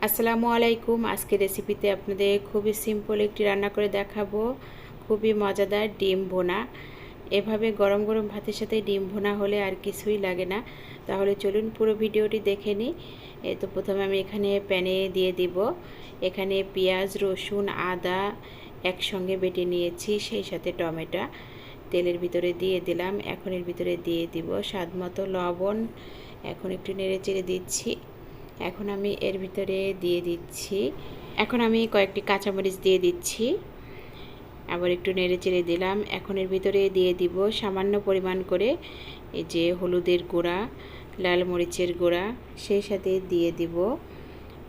আসসালামু আলাইকুম। আজকে রেসিপিতে আপনাদের খুবই সিম্পল একটি রান্না করে দেখাবো, খুবই মজাদার ডিম ভুনা। এভাবে গরম গরম ভাতের সাথে ডিম ভুনা হলে আর কিছুই লাগে না। তাহলে চলুন পুরো ভিডিওটি দেখে নিই। তো প্রথমে আমি এখানে প্যানে দিয়ে দিব, এখানে পেঁয়াজ, রসুন, আদা একসঙ্গে বেটে নিয়েছি, সেই সাথে টমেটো তেলের ভিতরে দিয়ে দিলাম। এখন এর ভিতরে দিয়ে দিব স্বাদ মতো লবণ। এখন একটু নেড়ে চেড়ে দিচ্ছি। এখন আমি এর ভিতরে দিয়ে দিচ্ছি, এখন আমি কয়েকটি কাঁচামরিচ দিয়ে দিচ্ছি, আবার একটু নেড়ে চেড়ে দিলাম। এখন এর ভিতরে দিয়ে দিব সামান্য পরিমাণ করে এই যে হলুদের গুঁড়া, লাল মরিচের গুঁড়া, সেই সাথে দিয়ে দিব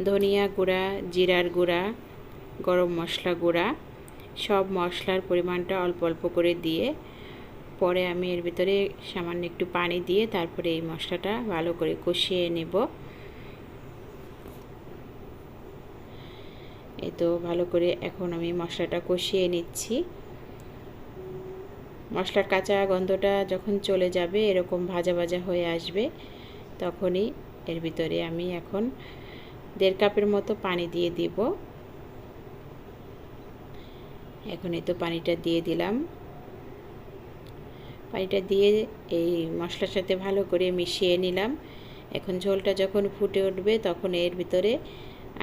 ধনিয়া গুঁড়া, জিরার গুঁড়া, গরম মশলা গুঁড়া। সব মশলার পরিমাণটা অল্প অল্প করে দিয়ে পরে আমি এর ভিতরে সামান্য একটু পানি দিয়ে তারপরে এই মশলাটা ভালো করে কষিয়ে নেব। এই তো ভালো করে এখন আমি মশলাটা কষিয়ে নিচ্ছি। মশলার কাঁচা গন্ধটা যখন চলে যাবে, এরকম ভাজা ভাজা হয়ে আসবে, তখনই এর ভিতরে আমি এখন 1.5 কাপের মতো পানি দিয়ে দিব। এখন এই তো পানিটা দিয়ে দিলাম। পানিটা দিয়ে এই মশলার সাথে ভালো করে মিশিয়ে নিলাম। এখন ঝোলটা যখন ফুটে উঠবে তখন এর ভিতরে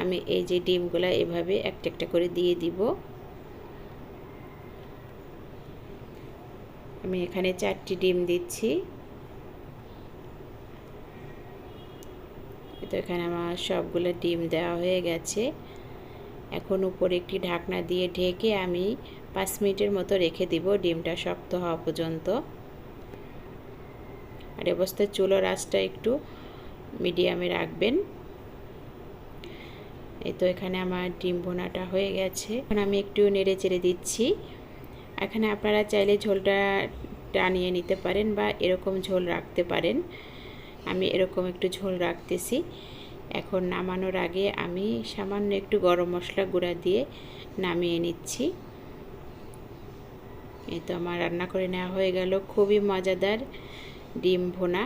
আমি এই যে ডিমগুলো এভাবে একটা একটা করে দিয়ে দিব। আমি এখানে 4টি ডিম দিচ্ছি। তো এখানে আমার সবগুলো ডিম দেওয়া হয়ে গেছে। এখন উপরে একটি ঢাকনা দিয়ে ঢেকে আমি 5 মিনিটের মতো রেখে দিব, ডিমটা শক্ত হওয়া পর্যন্ত। আর অবস্থায় চুলার আঁচটা একটু মিডিয়ামে রাখবেন। এই তো এখানে আমার ডিম ভুনাটা হয়ে গেছে। এখন আমি একটু নেড়ে চেড়ে দিচ্ছি। এখানে আপনারা চাইলে ঝোলটা টানিয়ে নিতে পারেন বা এরকম ঝোল রাখতে পারেন। আমি এরকম একটু ঝোল রাখতেছি। এখন নামানোর আগে আমি সামান্য একটু গরম মশলা গুঁড়া দিয়ে নামিয়ে নিচ্ছি। এই তো আমার রান্না করে নেওয়া হয়ে গেল খুবই মজাদার ডিম ভুনা।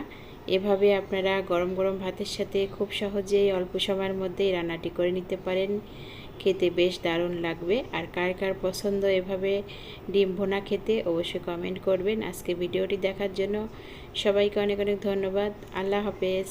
এভাবে আপনারা গরম গরম ভাতের সাথে খুব সহজেই অল্প সময়ের মধ্যেই রান্নাটি করে নিতে পারেন। খেতে বেশ দারুণ লাগবে। আর কার কার পছন্দ এভাবে ডিম ভুনা খেতে অবশ্যই কমেন্ট করবেন। আজকে ভিডিওটি দেখার জন্য সবাইকে অনেক অনেক ধন্যবাদ। আল্লাহ হাফেজ।